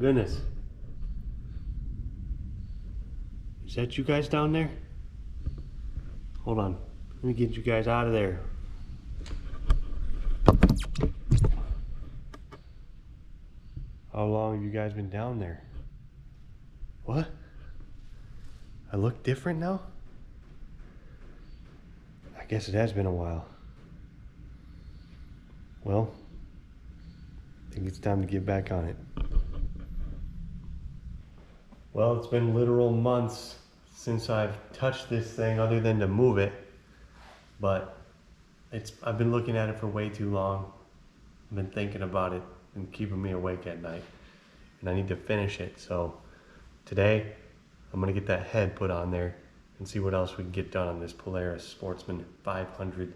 goodness. Is that you guys down there? Hold on. Let me get you guys out of there. How long have you guys been down there? What? I look different now? I guess it has been a while. Well, I think it's time to get back on it. Well, it's been literal months since I've touched this thing other than to move it, but I've been looking at it for way too long. I've been thinking about it and keeping me awake at night, and I need to finish it. So today I'm gonna get that head put on there and see what else we can get done on this Polaris Sportsman 500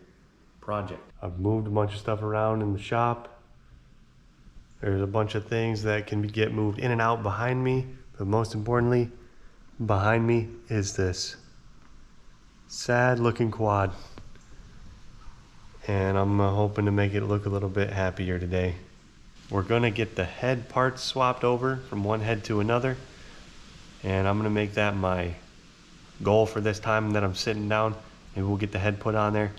project. I've moved a bunch of stuff around in the shop. There's a bunch of things that can get moved in and out behind me, but most importantly, behind me is this sad looking quad. And I'm hoping to make it look a little bit happier today. We're gonna get the head parts swapped over from one head to another, and I'm gonna make that my goal for this time that I'm sitting down. Maybe we'll get the head put on there,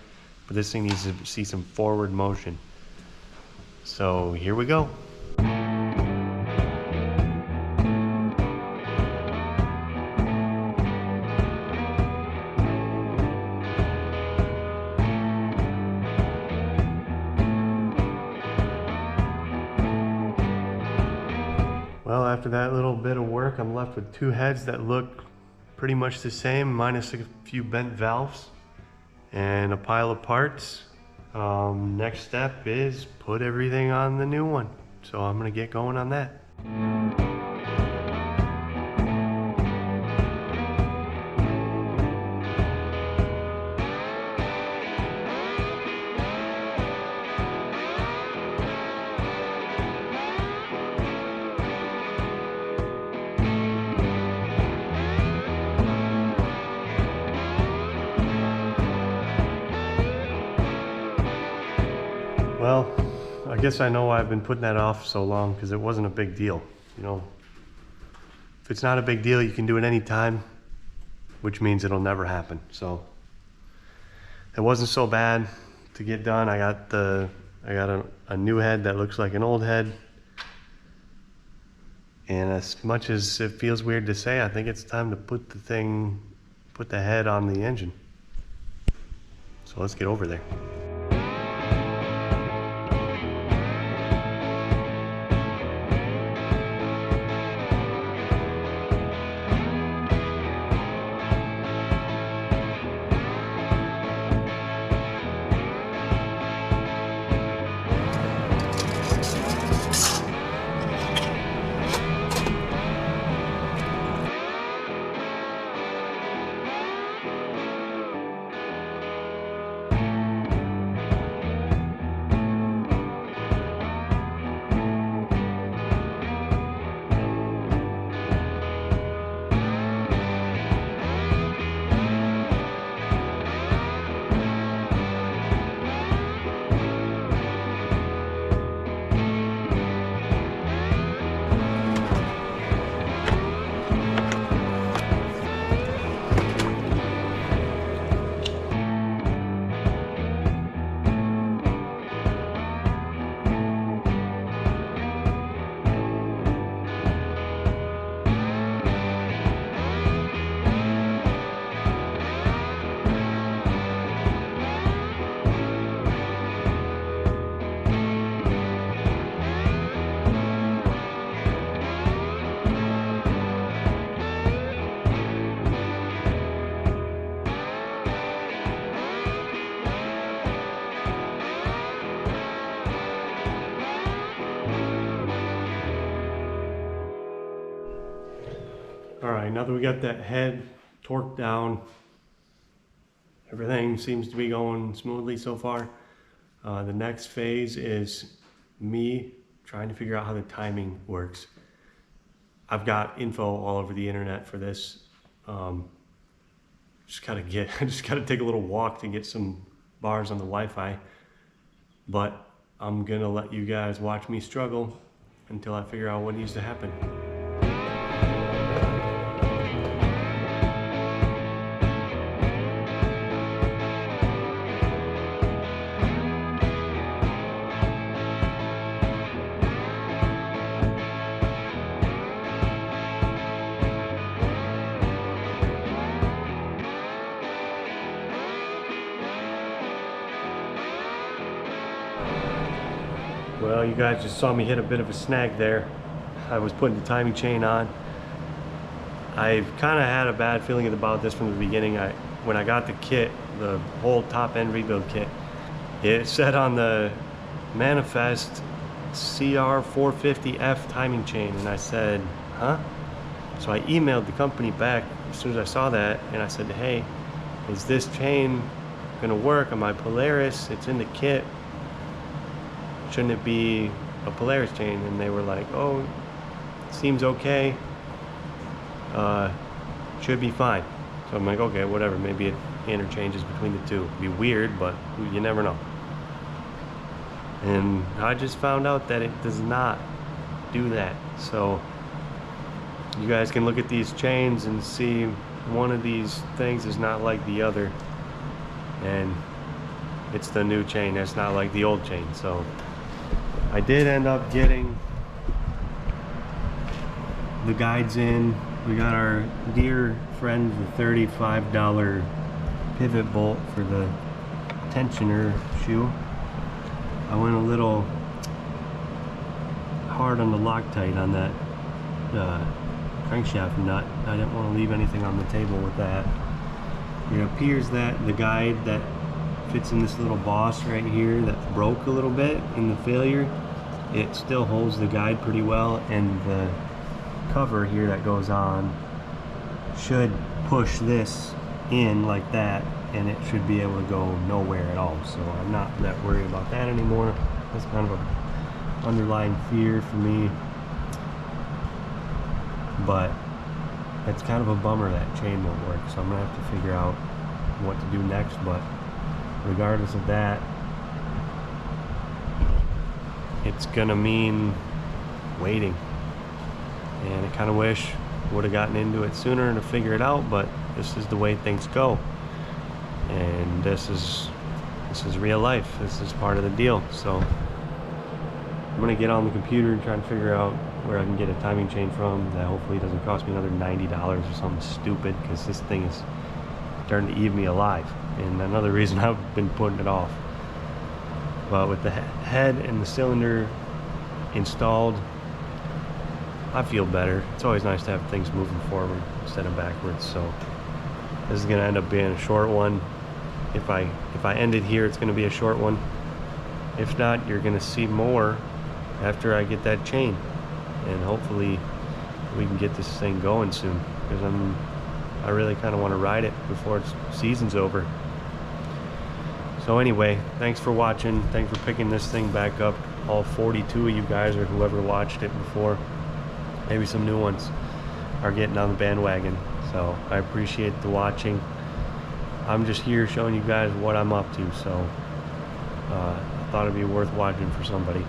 but this thing needs to see some forward motion. So here we go. Well, after that little bit of work, I'm left with two heads that look pretty much the same, minus a few bent valves and a pile of parts. Next step is put everything on the new one. So I'm gonna get going on that. Well, I guess I know why I've been putting that off so long, because it wasn't a big deal. You know, if it's not a big deal, you can do it anytime, which means it'll never happen. So it wasn't so bad to get done. I got a new head that looks like an old head. And as much as it feels weird to say, I think it's time to put the head on the engine. So let's get over there. All right, now that we got that head torqued down, everything seems to be going smoothly so far. The next phase is me trying to figure out how the timing works. I've got info all over the internet for this. I just gotta take a little walk to get some bars on the Wi-Fi, but I'm gonna let you guys watch me struggle until I figure out what needs to happen. Well, you guys just saw me hit a bit of a snag there. I was putting the timing chain on. I've kind of had a bad feeling about this from the beginning. When I got the kit, the whole top end rebuild kit, it said on the manifest CR450F timing chain, and I said, huh? So I emailed the company back as soon as I saw that, and I said, hey, is this chain gonna work on my Polaris? It's in the kit. Shouldn't it be a Polaris chain? And they were like, oh, seems okay, should be fine. So I'm like, okay, whatever, maybe it interchanges between the two. It'd be weird, but you never know. And I just found out that it does not do that. So you guys can look at these chains and see one of these things is not like the other, and it's the new chain that's not like the old chain. So I did end up getting the guides in. We got our dear friend the $35 pivot bolt for the tensioner shoe. I went a little hard on the Loctite on that crankshaft nut. I didn't want to leave anything on the table with that. It appears that the guide that fits in this little boss right here that broke a little bit in the failure, it still holds the guide pretty well, and the cover here that goes on should push this in like that, and it should be able to go nowhere at all. So I'm not that worried about that anymore. That's kind of a underlying fear for me, but it's kind of a bummer that chain won't work. So I'm gonna have to figure out what to do next, but regardless of that, it's gonna mean waiting, and I kind of wish would have gotten into it sooner to figure it out, but this is the way things go, and this is real life. This is part of the deal. So I'm gonna get on the computer and try and figure out where I can get a timing chain from that hopefully doesn't cost me another $90 or something stupid, because this thing is starting to eat me alive, and another reason I've been putting it off. But with the head and the cylinder installed, I feel better. It's always nice to have things moving forward instead of backwards. So this is gonna end up being a short one. If I end it here, it's gonna be a short one. If not, you're gonna see more after I get that chain, and hopefully we can get this thing going soon, because I really kind of want to ride it before its season's over. So anyway, thanks for watching. Thanks for picking this thing back up, all 42 of you guys, or whoever watched it before. Maybe some new ones are getting on the bandwagon, so I appreciate the watching. I'm just here showing you guys what I'm up to, so I thought it'd be worth watching for somebody,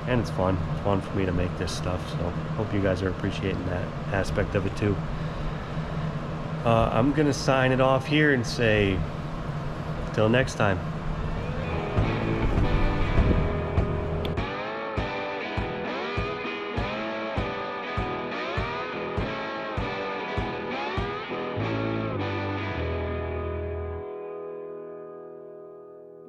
and it's fun for me to make this stuff, so hope you guys are appreciating that aspect of it too. I'm gonna sign it off here and say till next time.